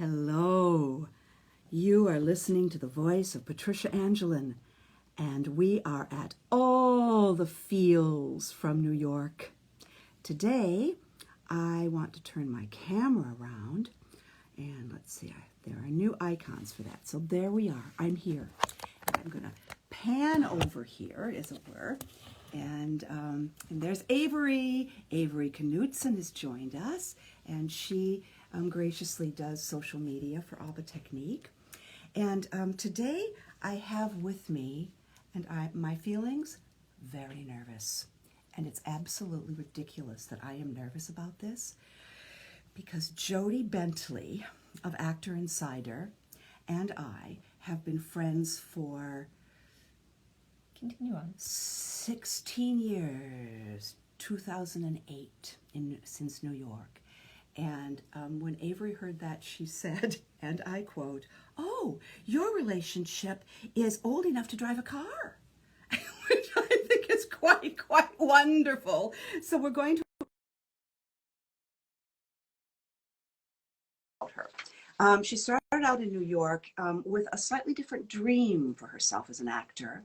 Hello. You are listening to the voice of Patricia Angelin, and we are at All the Feels from New York. Today, I want to turn my camera around, and let's see, there are new icons for that. So there we are. I'm here. And I'm going to pan over here, as it were, and there's Avery. Avery Knudsen has joined us, and she graciously does social media for Alba Technique. And today I have with me, and my feelings, very nervous. And it's absolutely ridiculous that I am nervous about this, because Jodie Bentley of Actor Insider and I have been friends for Continue on. 16 years, 2008, since New York. And when Avery heard that, she said, and I quote, "Oh, your relationship is old enough to drive a car," which I think is quite wonderful. So we're going to her. She started out in New York with a slightly different dream for herself as an actor.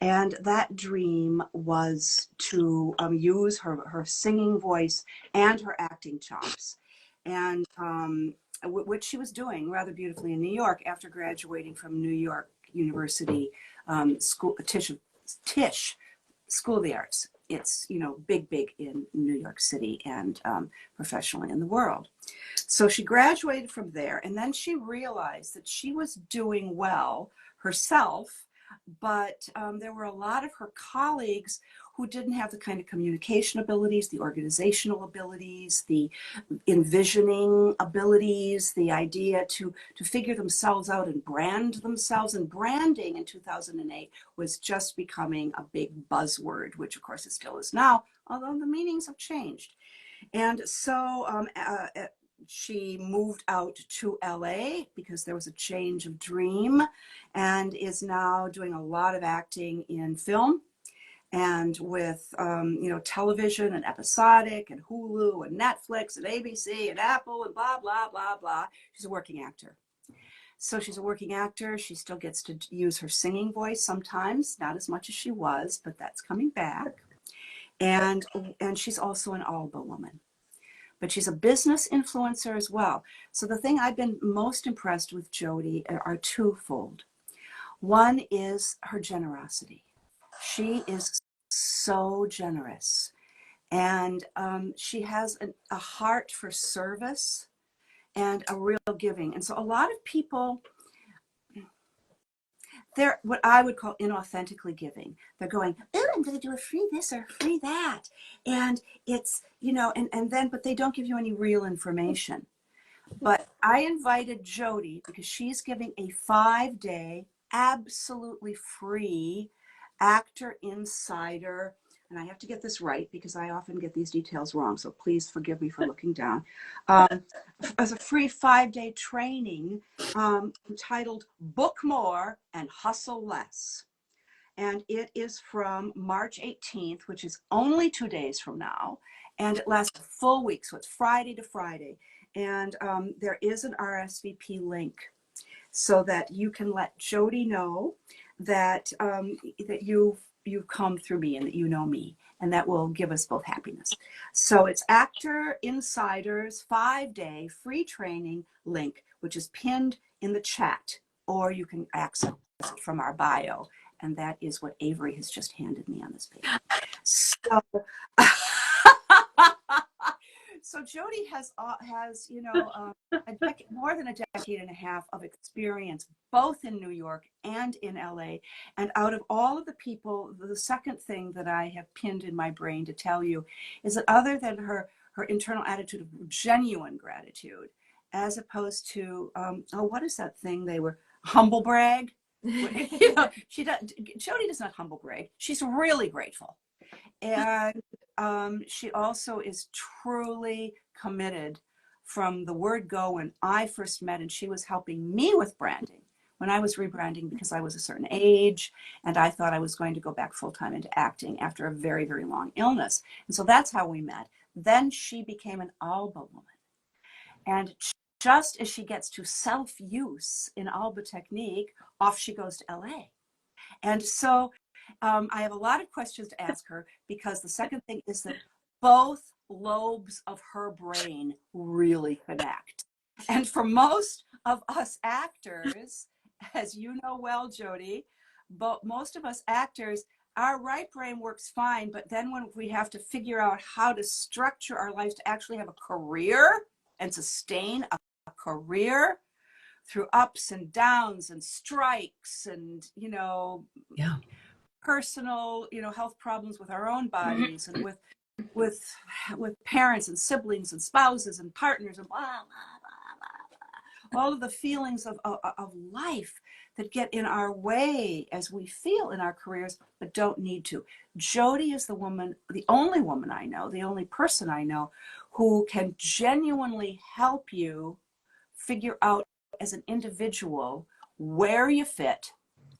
And that dream was to use her singing voice and her acting chops, and which she was doing rather beautifully in New York after graduating from New York University Tisch School of the Arts. It's, big in New York City and professionally in the world. So she graduated from there, and then she realized that she was doing well herself, but there were a lot of her colleagues who didn't have the kind of communication abilities, the organizational abilities, the envisioning abilities, the idea to figure themselves out and brand themselves. And branding in 2008 was just becoming a big buzzword, which of course it still is now, although the meanings have changed. And so she moved out to LA because there was a change of dream, and is now doing a lot of acting in film and with television and episodic and Hulu and Netflix and ABC and Apple and blah, blah, blah, blah. She's a working actor. So she's a working actor. She still gets to use her singing voice sometimes, not as much as she was, but that's coming back. And she's also an Alba woman. But she's a business influencer as well. So the thing I've been most impressed with Jodie are twofold. One is her generosity. She is so generous, and she has a heart for service and a real giving. And so a lot of people, they're what I would call inauthentically giving. They're going, "Oh, I'm going to do a free this or free that," and it's but they don't give you any real information. But I invited Jodie because she's giving a 5-day absolutely free Actor Insider, and I have to get this right because I often get these details wrong, so please forgive me for looking down, as a free 5-day training entitled Book More and Hustle Less. And it is from March 18th, which is only 2 days from now, and it lasts a full week, so it's Friday to Friday. And there is an RSVP link so that you can let Jodie know that that you've come through me and that you know me, and that will give us both happiness. So it's Actor Insider's 5-day free training link, which is pinned in the chat, or you can access it from our bio, and that is what Avery has just handed me on this page. So. So Jodie has more than a decade and a half of experience, both in New York and in LA. And out of all of the people, the second thing that I have pinned in my brain to tell you is that other than her internal attitude of genuine gratitude, as opposed to, what is that thing they were, humble brag? Jodie does not humble brag. She's really grateful. And she also is truly committed from the word go. When I first met, and she was helping me with branding when I was rebranding because I was a certain age and I thought I was going to go back full-time into acting after a very, very long illness. And so that's how we met. Then she became an Alba woman. And just as she gets to self-use in Alba technique, off she goes to LA. And so I have a lot of questions to ask her, because the second thing is that both lobes of her brain really connect. And for most of us actors, as you know well, Jodie, but most of us actors, our right brain works fine, but then when we have to figure out how to structure our lives to actually have a career and sustain a career through ups and downs and strikes and, Yeah. personal, health problems with our own bodies and with parents and siblings and spouses and partners and blah, blah, blah, blah, blah. All of the feelings of life that get in our way as we feel in our careers, but don't need to. Jodie is the woman, the only woman I know, the only person I know who can genuinely help you figure out as an individual where you fit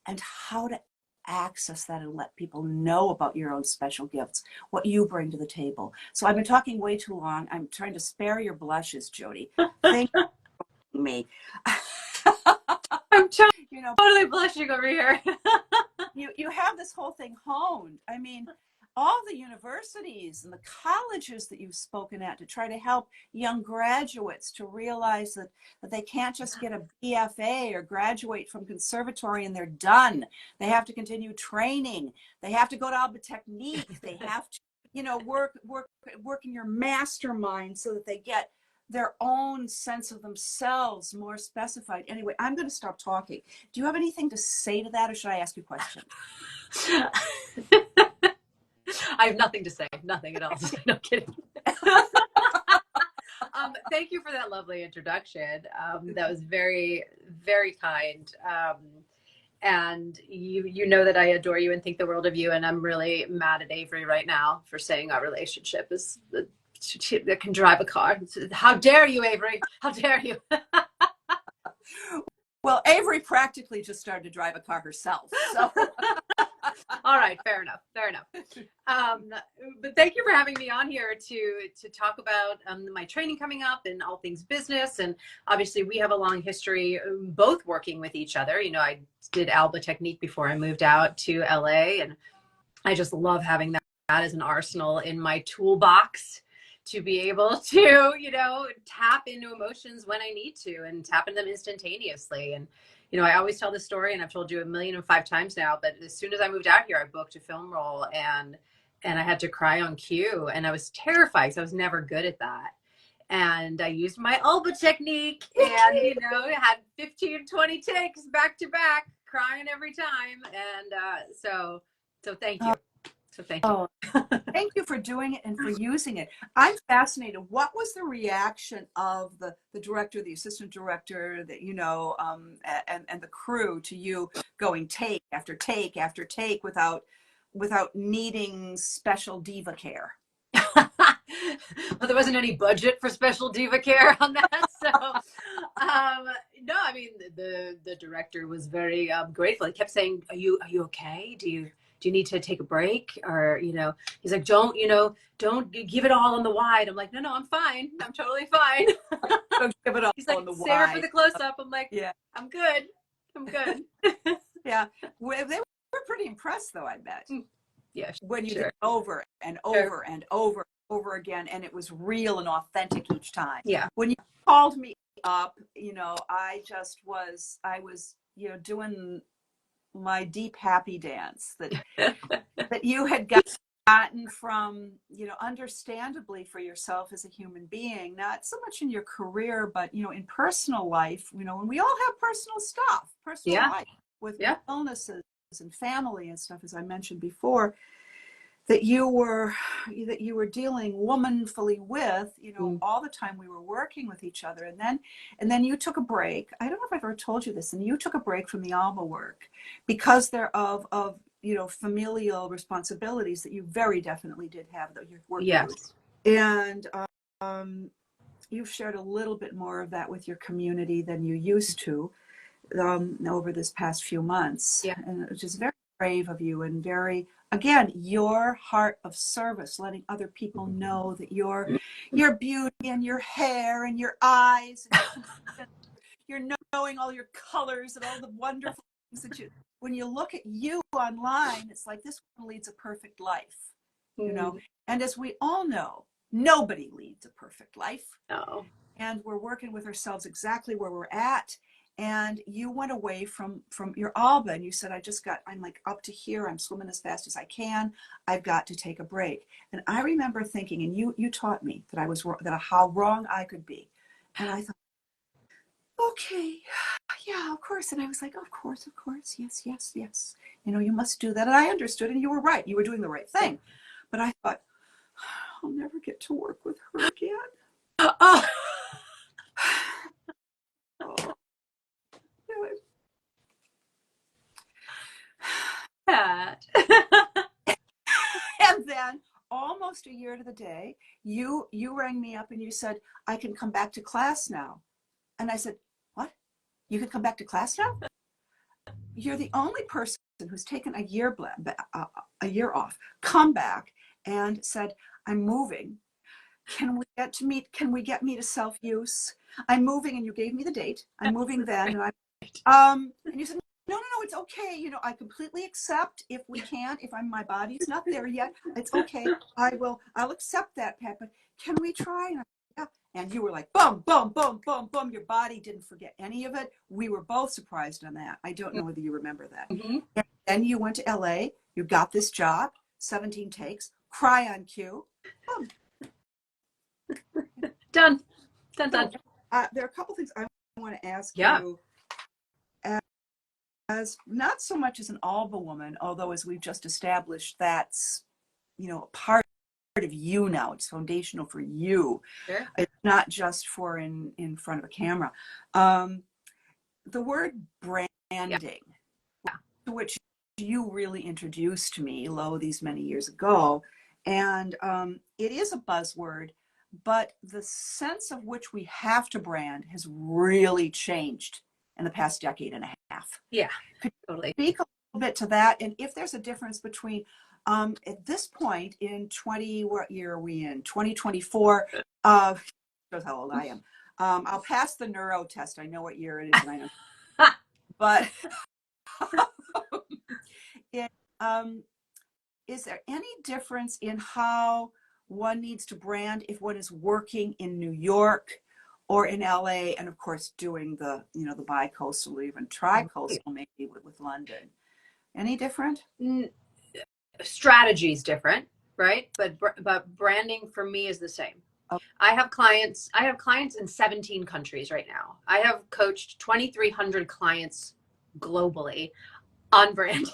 and how to access that and let people know about your own special gifts, what you bring to the table. So I've been talking way too long. I'm trying to spare your blushes, Jodie. Thank me. I'm You know, totally blushing over here. you have this whole thing honed. I mean, all the universities and the colleges that you've spoken at to try to help young graduates to realize that they can't just get a BFA or graduate from conservatory and they're done. They have to continue training. They have to go to Alba Technique. They have to, work in your mastermind so that they get their own sense of themselves more specified. Anyway, I'm going to stop talking. Do you have anything to say to that, or should I ask you a question? I have nothing to say. Nothing at all. No kidding. Thank you for that lovely introduction. That was very, very kind. And you know that I adore you and think the world of you. And I'm really mad at Avery right now for saying our relationship is that can drive a car. How dare you, Avery? How dare you? Well, Avery practically just started to drive a car herself. So. All right, fair enough. But thank you for having me on here to talk about my training coming up and all things business. And obviously, we have a long history both working with each other. I did Alba Technique before I moved out to LA, and I just love having that as an arsenal in my toolbox to be able to, tap into emotions when I need to and tap into them instantaneously. And I always tell this story, and I've told you 1,000,005 times now, but as soon as I moved out here, I booked a film role and I had to cry on cue, and I was terrified because I was never good at that. And I used my Alba technique and, had 15, 20 takes back to back, crying every time. And so thank you. Oh, thank you for doing it and for using it. I'm fascinated. What was the reaction of the director, the assistant director, that and the crew to you going take after take after take without needing special diva care? Well, there wasn't any budget for special diva care on that, so no. I mean, the director was very grateful. He kept saying, "Are you okay? Do you need to take a break?" Or he's like, "Don't give it all on the wide." I'm like, "No, I'm fine. I'm totally fine." Don't give it all he's like, on the "Save her wide. for the close up." I'm like, "Yeah, I'm good. Yeah, they were pretty impressed, though, I bet. Yeah, when you sure. did it over and over and over again, and it was real and authentic each time. Yeah. When you called me up, I was doing my deep happy dance that you had gotten from, understandably for yourself as a human being, not so much in your career, but, in personal life, when we all have personal stuff, personal life with illnesses and family and stuff, as I mentioned before, that you were dealing womanfully with, all the time we were working with each other. And then you took a break. I don't know if I've ever told you this, and you took a break from the Alba work because of familial responsibilities that you very definitely did have, that you're working with. And you've shared a little bit more of that with your community than you used to over this past few months, and which is very brave of you and very, again, your heart of service, letting other people know that your beauty and your hair and your eyes and you're knowing all your colors and all the wonderful things that you, when you look at you online, it's like this one leads a perfect life, you know. And as we all know, nobody leads a perfect life. No. And we're working with ourselves exactly where we're at. And you went away from your Alba and you said, I'm like up to here. I'm swimming as fast as I can. I've got to take a break. And I remember thinking, and you taught me that how wrong I could be. And I thought, okay, yeah, of course. And I was like, of course, yes, yes, yes. You know, you must do that. And I understood, and you were right. You were doing the right thing. But I thought, I'll never get to work with her again. Oh. Oh. And then almost a year to the day, you rang me up and you said, I can come back to class now. And I said, what? You can come back to class now? You're the only person who's taken a year off, come back and said, I'm moving. Can we get me to self-use? I'm moving, and you gave me the date. I'm moving then. And you said, no, it's okay. You know, I completely accept if my body's not there yet. It's okay. I'll accept that, Pat, but can we try? And yeah. And you were like, boom, boom, boom, boom, boom. Your body didn't forget any of it. We were both surprised on that. I don't know whether you remember that. Mm-hmm. And then you went to LA, you got this job, 17 takes, cry on cue. Boom. Done. There are a couple things I want to ask you. As not so much as an Alba woman, although as we've just established, that's, you know, part of you now. It's foundational for you. Sure. It's not just for in front of a camera. The word branding, to which you really introduced me, these many years ago, and it is a buzzword, but the sense of which we have to brand has really changed in the past decade and a half. Yeah, could totally. Speak a little bit to that, and if there's a difference between at this point in what year are we in? 2024. Shows how old I am. I'll pass the neuro test. I know what year it is, and I know. But is there any difference in how one needs to brand if one is working in New York or in LA, and of course doing the bi-coastal or even tri-coastal, maybe with London? Any different? Strategy is different, right? But branding for me is the same. Okay. I have clients in 17 countries right now. I have coached 2,300 clients globally on branding.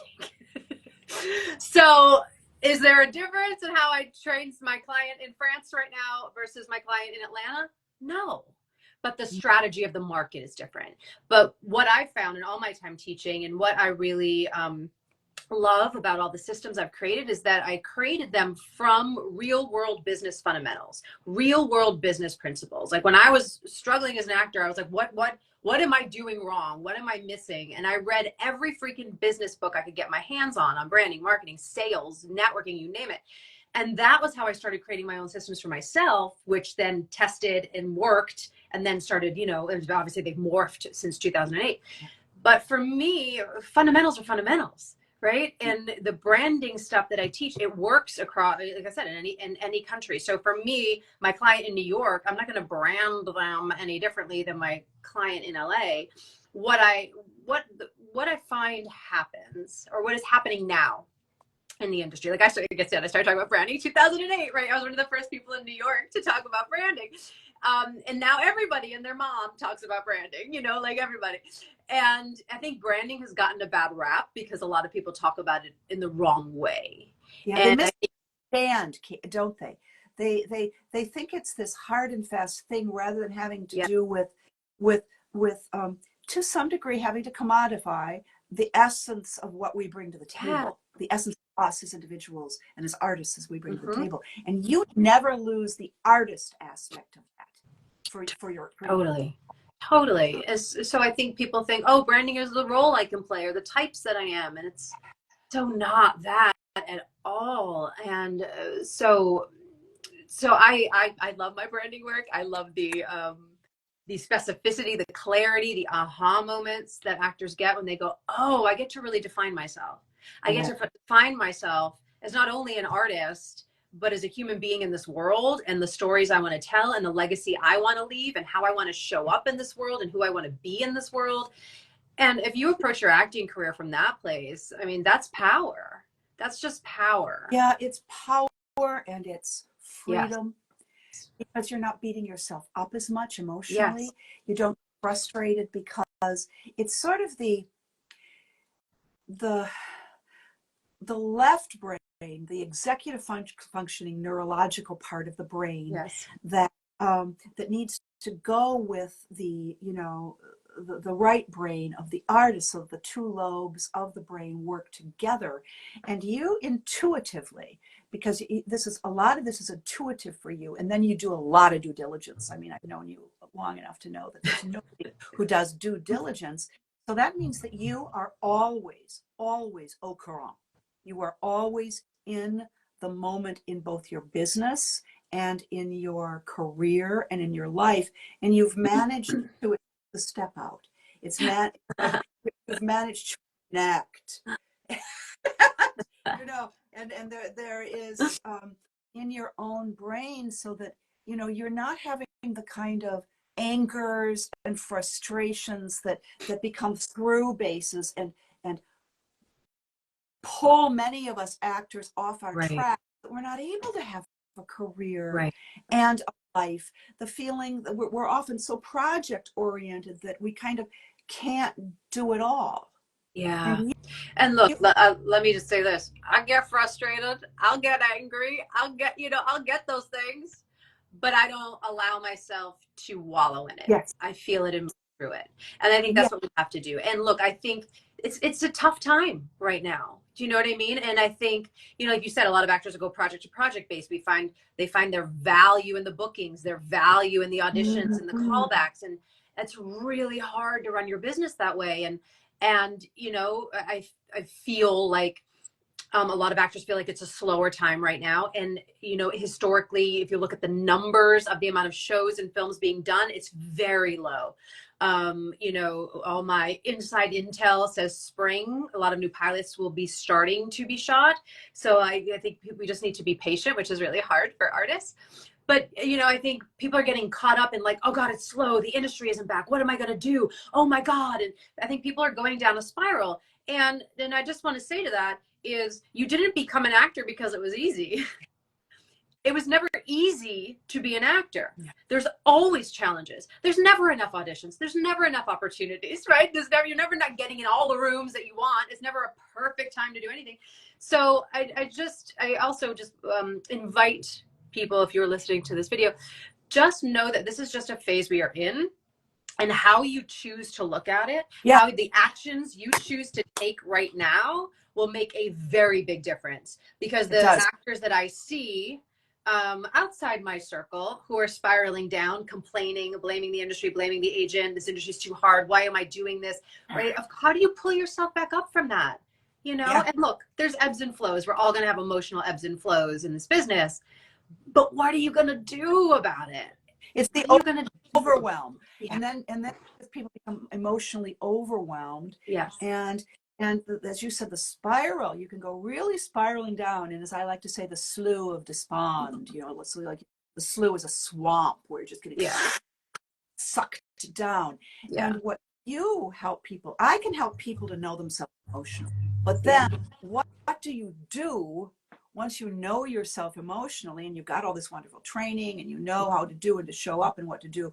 So is there a difference in how I train my client in France right now versus my client in Atlanta? No. But the strategy of the market is different. But what I found in all my time teaching, and what I really love about all the systems I've created, is that I created them from real world business fundamentals, real world business principles. Like when I was struggling as an actor, I was like, what am I doing wrong? What am I missing? And I read every freaking business book I could get my hands on branding, marketing, sales, networking, you name it. And that was how I started creating my own systems for myself, which then tested and worked, and then started, and obviously they've morphed since 2008. But for me, fundamentals are fundamentals, right? And the branding stuff that I teach, it works across, like I said, in any country. So for me, my client in New York, I'm not going to brand them any differently than my client in LA. What I find happens, or what is happening now in the industry, like I started talking about branding in 2008, right? I was one of the first people in New York to talk about branding. And now everybody and their mom talks about branding, like everybody. And I think branding has gotten a bad rap because a lot of people talk about it in the wrong way. Yeah, and they misunderstand, don't they? They think it's this hard and fast thing rather than having to do with to some degree having to commodify the essence of what we bring to the table, the essence of us as individuals and as artists as we bring to the table. And you never lose the artist aspect of that for your Totally. So I think people think, oh, branding is the role I can play or the types that I am. And so not that at all. And so I love my branding work. I love the specificity, the clarity, the aha moments that actors get when they go, oh, I get to really define myself. I get Yeah. to define myself as not only an artist, but as a human being in this world, and the stories I want to tell, and the legacy I want to leave, and how I want to show up in this world, and who I want to be in this world. And if you approach your acting career from that place, I mean, that's power. That's just power. Yeah, it's power and it's Yes. freedom, because you're not beating yourself up as much Yes. emotionally. You don't get frustrated, because it's sort of the the left brain, the executive functioning neurological part of the brain, Yes. that that needs to go with the, the right brain of the artist, so the two lobes of the brain work together. And you intuitively, because this is, a lot of this is intuitive for you, and then you do a lot of due diligence. I mean, I've known you long enough to know that there's nobody who does due diligence. So that means that you are always, always au courant. You are always in the moment, in both your business and in your career and in your life. And you've managed to step out. You've managed to connect. And there is, in your own brain, so that, you're not having the kind of angers and frustrations that become through bases, and pull many of us actors off our Right. track, that we're not able to have a career Right. and a life. The feeling that we're often so project oriented that we kind of can't do it all. Yeah. And And look, you, let me just say this. I get frustrated. I'll get angry. I'll get those things, but I don't allow myself to wallow in it. yes, I feel it and move through it. And I think yes, that's what we have to do. And look, I think it's a tough time right now. Do you know what I mean? And I think, like you said, a lot of actors will go project to project based. They find their value in the bookings, their value in the auditions and the mm-hmm. callbacks. And it's really hard to run your business that way. And I feel like a lot of actors feel like it's a slower time right now. And, historically, if you look at the numbers of the amount of shows and films being done, it's very low. All my inside intel says spring, a lot of new pilots will be starting to be shot. So I think we just need to be patient, which is really hard for artists. But, I think people are getting caught up in like, oh God, it's slow. The industry isn't back. What am I going to do? Oh my God. And I think people are going down a spiral. And then I just want to say to that is, you didn't become an actor because it was easy. It was never easy to be an actor. There's always challenges. There's never enough auditions. There's never enough opportunities, right? You're never not getting in all the rooms that you want. It's never a perfect time to do anything. So I also just invite people, if you're listening to this video, just know that this is just a phase we are in, and how you choose to look at it, Yeah, how the actions you choose to take right now will make a very big difference. Because it the does. actors that I see outside my circle who are spiraling down, complaining, blaming the industry, blaming the agent, this industry's too hard, why am I doing this, right? How do you pull yourself back up from that? Yeah, And look, there's ebbs and flows. We're all going to have emotional ebbs and flows in this business, but what are you going to do about it? it's What the are you going to do? overwhelm. Yeah. And then people become emotionally overwhelmed, Yes. and as you said, the spiral, you can go really spiraling down, and as I like to say, the slough of despond. So like the slough is a swamp where you're just getting sucked down. Yeah. And what you help people, I can help people to know themselves emotionally, but Yeah. then what do you do once you know yourself emotionally, and you've got all this wonderful training, and you know how to do and to show up and what to do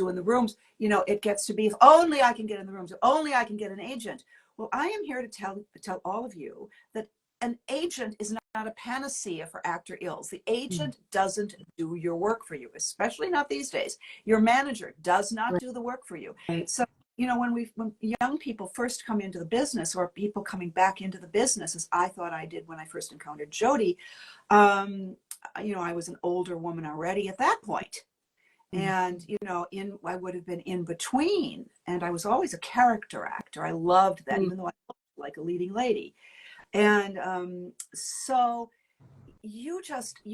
in the rooms? It gets to be, if only I can get in the rooms, if only I can get an agent. Well, I am here to tell all of you that an agent is not a panacea for actor ills. The agent doesn't do your work for you, especially not these days. Your manager does not do the work for you. Right. So, when young people first come into the business, or people coming back into the business, as I thought I did when I first encountered Jodie, I was an older woman already at that point. And, I would have been in between, and I was always a character actor. I loved that, even though I looked like a leading lady. And so you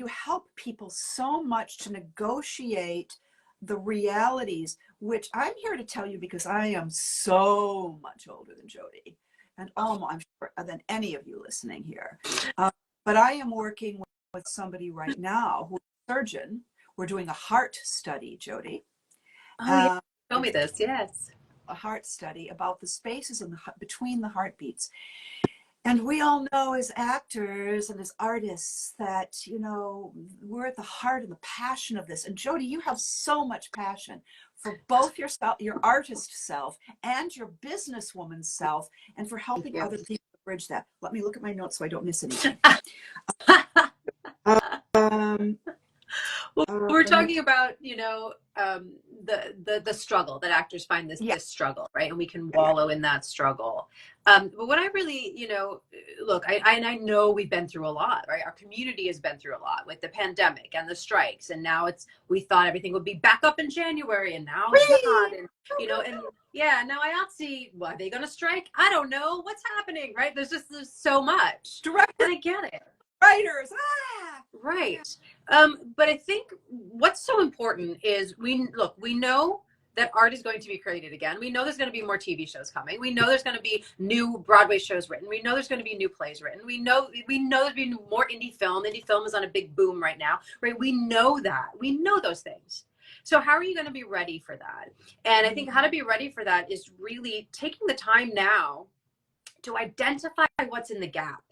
help people so much to negotiate the realities, which I'm here to tell you because I am so much older than Jodie, and almost, I'm sure, than any of you listening here. But I am working with somebody right now who's a surgeon. We're doing a heart study, Jodie. Oh, yeah. Tell me this. Yes. A heart study about the spaces between the heartbeats. And we all know as actors and as artists that, we're at the heart and the passion of this. And Jodie, you have so much passion for both yourself, your artist self, and your businesswoman self, and for helping other people bridge that. Let me look at my notes so I don't miss anything. Well, we're talking about, the struggle that actors find this struggle, right? And we can wallow in that struggle. But what I really, look, I know we've been through a lot, right? Our community has been through a lot with the pandemic and the strikes. And now we thought everything would be back up in January, and now it's not. And, now IATSE, are they going to strike? I don't know. What's happening, right? There's so much. Director, and I get it. Writers, Right. But I think what's so important is we know that art is going to be created again. We know there's going to be more TV shows coming. We know there's going to be new Broadway shows written. We know there's going to be new plays written. We know there's be more indie film. Indie film is on a big boom right now, right? We know that. We know those things. So how are you going to be ready for that? And I think how to be ready for that is really taking the time now to identify what's in the gap.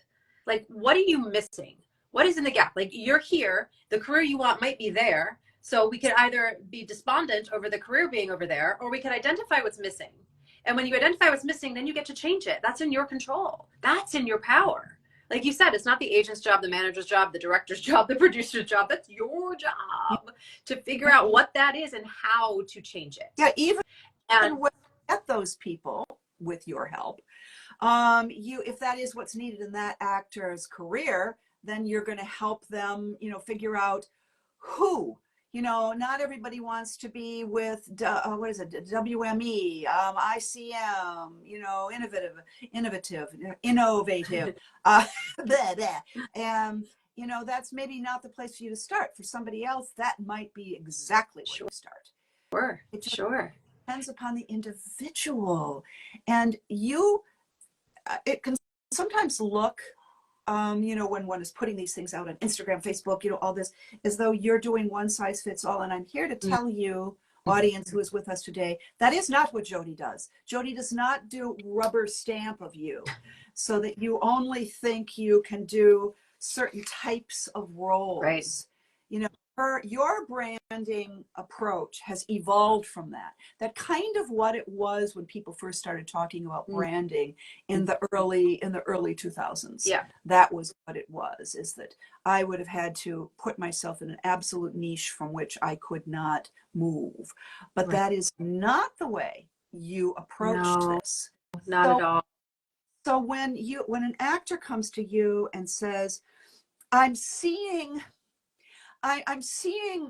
Like, what are you missing? What is in the gap? Like, you're here, the career you want might be there. So we could either be despondent over the career being over there, or we could identify what's missing. And when you identify what's missing, then you get to change it. That's in your control. That's in your power. Like you said, it's not the agent's job, the manager's job, the director's job, the producer's job. That's your job to figure out what that is and how to change it. Yeah, even when you get those people with your help, if that is what's needed in that actor's career, then you're going to help them, figure out who. Not everybody wants to be with WME, ICM, innovative, that's maybe not the place for you to start. For somebody else, that might be exactly where you start. Sure, it just sure. depends upon the individual, and it can sometimes look, when one is putting these things out on Instagram, Facebook, all this, as though you're doing one size fits all. And I'm here to tell you, audience who is with us today, that is not what Jodie does. Jodie does not do rubber stamp of you so that you only think you can do certain types of roles. Right. Your branding approach has evolved from that. That kind of what it was when people first started talking about branding in the early 2000s. Yeah. That was what it was, is that I would have had to put myself in an absolute niche from which I could not move. But that is not the way you approached this. Not at all. So when an actor comes to you and says, I'm seeing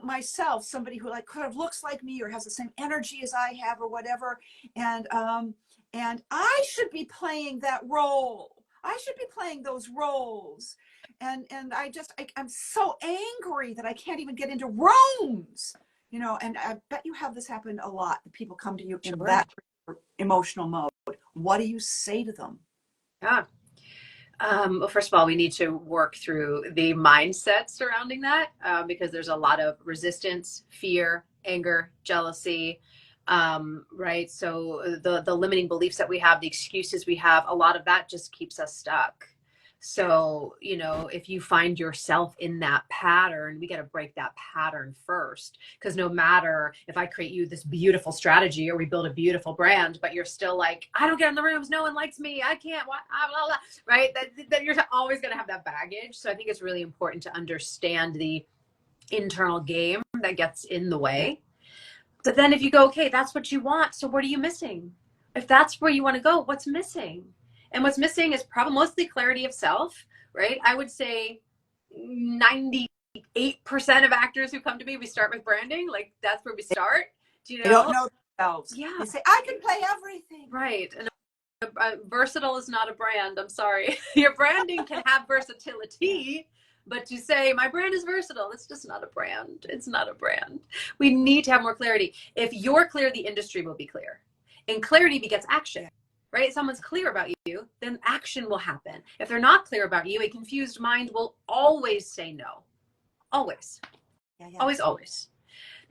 myself, somebody who kind of looks like me or has the same energy as I have or whatever, and I should be playing that role. I should be playing those roles, and I'm so angry that I can't even get into rooms, and I bet you have this happen a lot. People come to you in that emotional mode. What do you say to them? Yeah. Well, first of all, we need to work through the mindset surrounding that, because there's a lot of resistance, fear, anger, jealousy, right? So the limiting beliefs that we have, the excuses we have, a lot of that just keeps us stuck. So, if you find yourself in that pattern, we got to break that pattern first. Because no matter if I create you this beautiful strategy or we build a beautiful brand, but you're still like, I don't get in the rooms, no one likes me, I can't, blah, blah, blah, right? That you're always going to have that baggage. So I think it's really important to understand the internal game that gets in the way. But then if you go, okay, that's what you want, so what are you missing? If that's where you want to go, what's missing? And what's missing is probably mostly clarity of self, right? I would say 98% of actors who come to me, we start with branding. Like, that's where we start. They don't know themselves. Yeah. They say, I can play everything. Right. And Versatile is not a brand. I'm sorry. Your branding can have versatility, but to say my brand is versatile, it's just not a brand. It's not a brand. We need to have more clarity. If you're clear, the industry will be clear. And clarity begets action, right? If someone's clear about you, then action will happen. If they're not clear about you, a confused mind will always say no. Always. Always, always.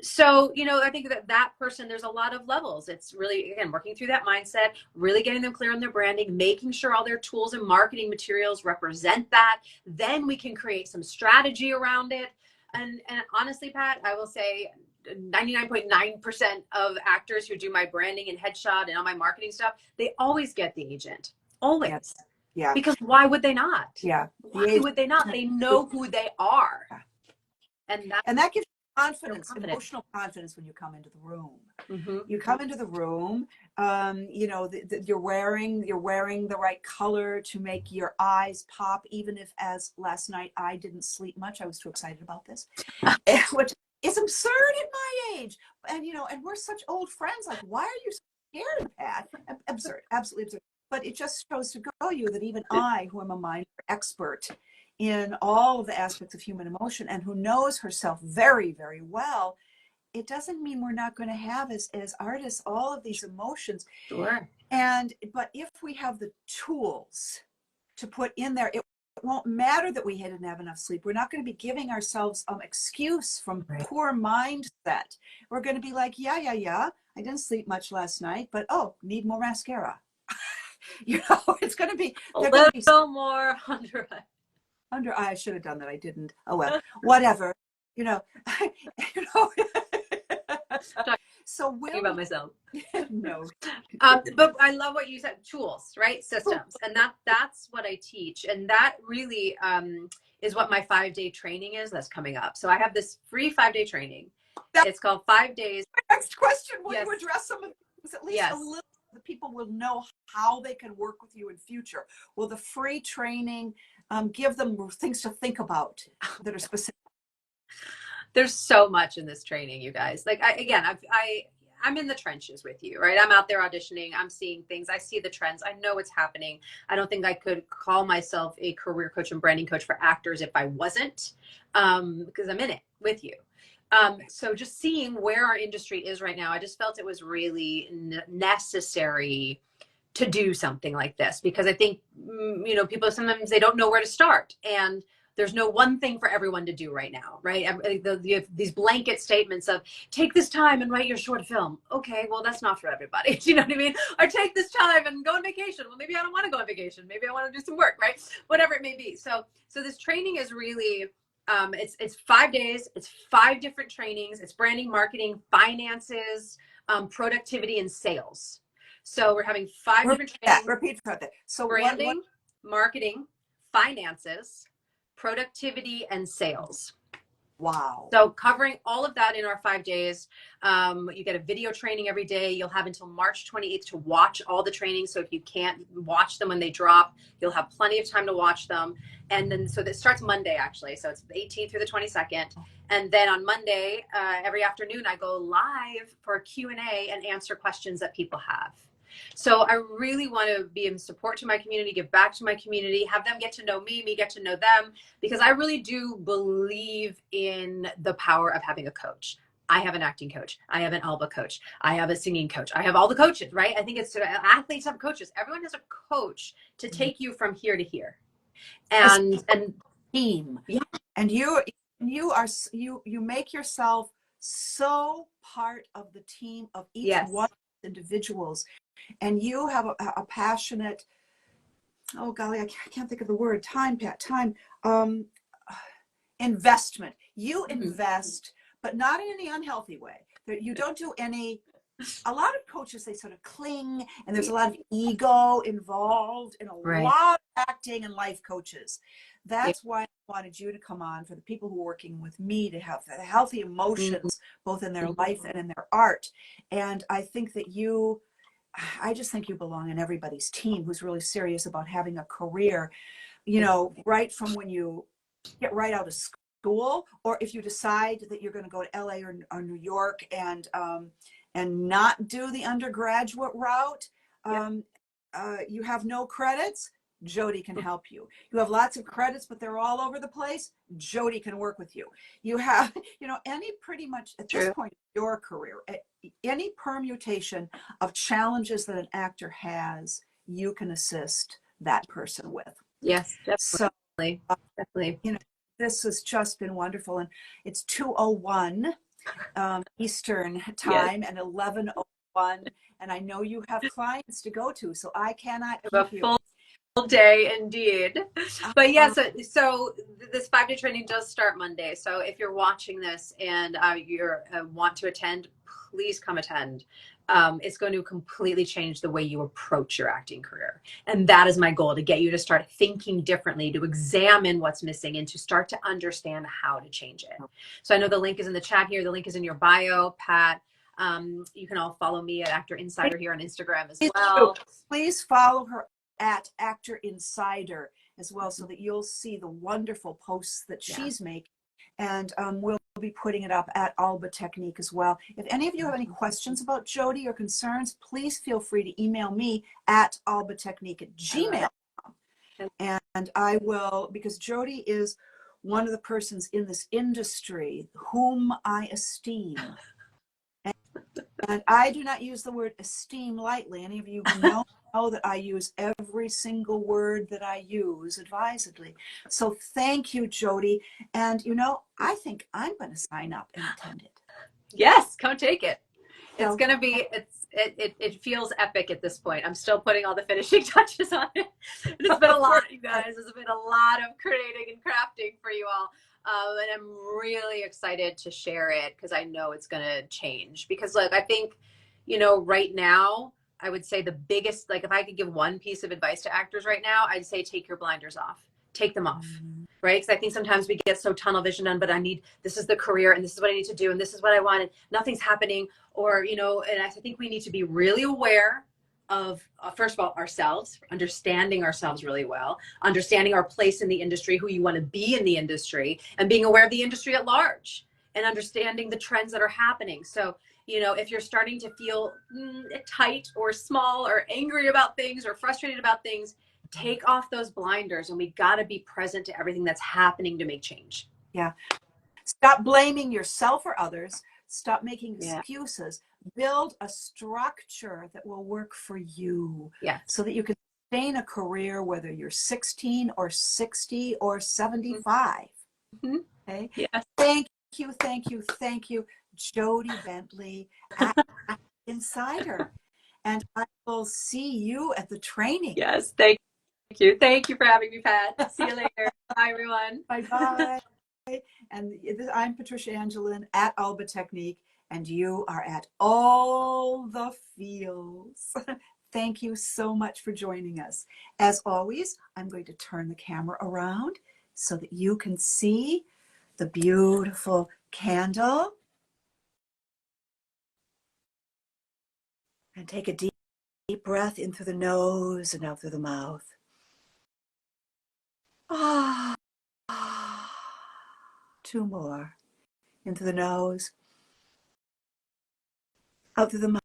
So, I think that person, there's a lot of levels. It's really, again, working through that mindset, really getting them clear on their branding, making sure all their tools and marketing materials represent that. Then we can create some strategy around it. And honestly, Pat, I will say 99.9% of actors who do my branding and headshot and all my marketing stuff, they always get the agent. Always. Yes. Yeah. Because why would they not? Yeah. Why would they not? They know who they are. And that gives confidence, emotional confidence when you come into the room. Mm-hmm. You come into the room, you're wearing the right color to make your eyes pop, even if, as last night, I didn't sleep much. I was too excited about this, which is absurd at my age. And, and we're such old friends. Like, why are you so scared, Pat? Absurd, absolutely absurd. But it just shows to show you that even I, who am a mind expert in all of the aspects of human emotion and who knows herself very, very well, it doesn't mean we're not going to have as artists all of these emotions. Sure. But if we have the tools to put in there, it won't matter that we didn't have enough sleep. We're not going to be giving ourselves excuse from poor mindset. We're going to be like, yeah, I didn't sleep much last night, but need more mascara. It's going to be a little more under eye. Under eye. I should have done that. I didn't. Oh well, whatever. So talking about myself. No. But I love what you said. Tools, right? Systems, and that's what I teach, and that really is what my 5-day training is. That's coming up. So I have this free 5-day training. It's called 5 Days. Next question. Will you address some of these at least a little? The people will know how they can work with you in future. Will the free training give them things to think about that are specific? There's so much in this training, you guys. Like, I'm in the trenches with you, right? I'm out there auditioning. I'm seeing things. I see the trends. I know what's happening. I don't think I could call myself a career coach and branding coach for actors if I wasn't, because I'm in it with you. So just seeing where our industry is right now, I just felt it was really necessary to do something like this, because I think, people sometimes they don't know where to start, and there's no one thing for everyone to do right now, right? These blanket statements of take this time and write your short film. Okay, well, that's not for everybody. Do you know what I mean? Or take this time and go on vacation. Well, maybe I don't want to go on vacation. Maybe I want to do some work, right? Whatever it may be. So this training is really, it's 5 days. It's 5 different trainings. It's branding, marketing, finances, productivity, and sales. So we're having 5 different trainings. Repeat for that. So branding, marketing, finances, productivity, and sales. Wow. So covering all of that in our 5 days. You get a video training every day. You'll have until March 28th to watch all the trainings. So if you can't watch them when they drop, you'll have plenty of time to watch them. And then, so this starts Monday, actually. So it's the 18th through the 22nd. And then on Monday, every afternoon, I go live for a Q&A and answer questions that people have. So I really want to be in support to my community, give back to my community, have them get to know me get to know them, because I really do believe in the power of having a coach. I have an acting coach. I have an Alba coach. I have a singing coach. I have all the coaches, right? I think it's athletes have coaches. Everyone has a coach to take you from here to here. And team. Yeah. And you make yourself so part of the team of each one of the individuals. And you have a passionate, oh golly, I can't think of the word, time, investment. You invest, but not in any unhealthy way. You don't do any, a lot of coaches, they sort of cling, and there's a lot of ego involved in a lot of acting and life coaches. That's why I wanted you to come on, for the people who are working with me, to have the healthy emotions, both in their life and in their art. And I think that I just think you belong in everybody's team who's really serious about having a career, right from when you get right out of school, or if you decide that you're going to go to LA or New York and not do the undergraduate route. you have no credits, Jodie can help you. You have lots of credits, but they're all over the place, Jodie can work with you. You have, any pretty much at this True. point in your career, any permutation of challenges that an actor has, you can assist that person with. Yes, So, definitely. Definitely. this has just been wonderful. And it's 2:01 Eastern Yes. time and 11:01. And I know you have clients to go to, so I cannot A keep you. full day indeed. But yes, so this 5-day training does start Monday. So if you're watching this and you want to attend, please come attend. It's going to completely change the way you approach your acting career. And that is my goal, to get you to start thinking differently, to examine what's missing, and to start to understand how to change it. So I know the link is in the chat here. The link is in your bio, Pat. You can all follow me at Actor Insider here on Instagram as well. Please follow her at Actor Insider as well, so that you'll see the wonderful posts that she's making. And we'll be putting it up at Alba Technique as well. If any of you have any questions about Jodie or concerns, please feel free to email me at albatechnique@gmail.com. And I will, because Jodie is one of the persons in this industry whom I esteem. And I do not use the word esteem lightly. Any of you who know that I use every single word that I use advisedly. So thank you, Jodie. And I think I'm going to sign up and attend it. Yes, come take it. It's So, going to be, it feels epic at this point. I'm still putting all the finishing touches on it. It's been a lot, you guys. It's been a lot of creating and crafting for you all. And I'm really excited to share it, because I know it's going to change. Because I think, right now, I would say the biggest, if I could give one piece of advice to actors right now, I'd say take your blinders off. Take them off. Right? Because I think sometimes we get so tunnel vision on, but this is the career, and this is what I need to do, and this is what I want, and nothing's happening. Or, and I think we need to be really aware of, first of all, ourselves, understanding ourselves really well, understanding our place in the industry, who you want to be in the industry, and being aware of the industry at large, and understanding the trends that are happening. So, if you're starting to feel tight or small or angry about things or frustrated about things, take off those blinders, and we got to be present to everything that's happening to make change. Yeah. Stop blaming yourself or others. Stop making excuses. Build a structure that will work for you. Yeah. So that you can sustain a career, whether you're 16 or 60 or 75. Mm-hmm. Okay. Yes. Thank you, Jodie Bentley at Insider. And I will see you at the training. Yes. Thank you. Thank you for having me, Pat. See you later. Bye, everyone. Bye-bye. And I'm Patricia Angelin at Alba Technique, and you are at All the Feels. Thank you so much for joining us. As always, I'm going to turn the camera around so that you can see the beautiful candle. And take a deep breath in through the nose and out through the mouth. Ah. 2 more. In through the nose, out through the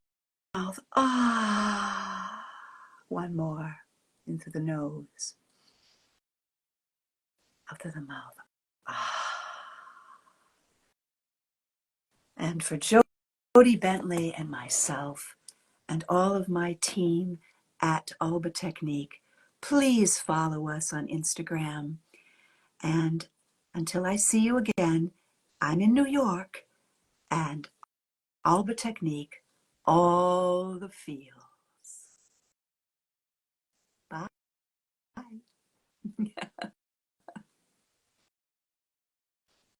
mouth. Ah. 1 more. In through the nose, out through the mouth. Ah. And for Jodie Bentley and myself and all of my team at Alba Technique, please follow us on Instagram. And until I see you again, I'm in New York, and Alba Technique, all the feels.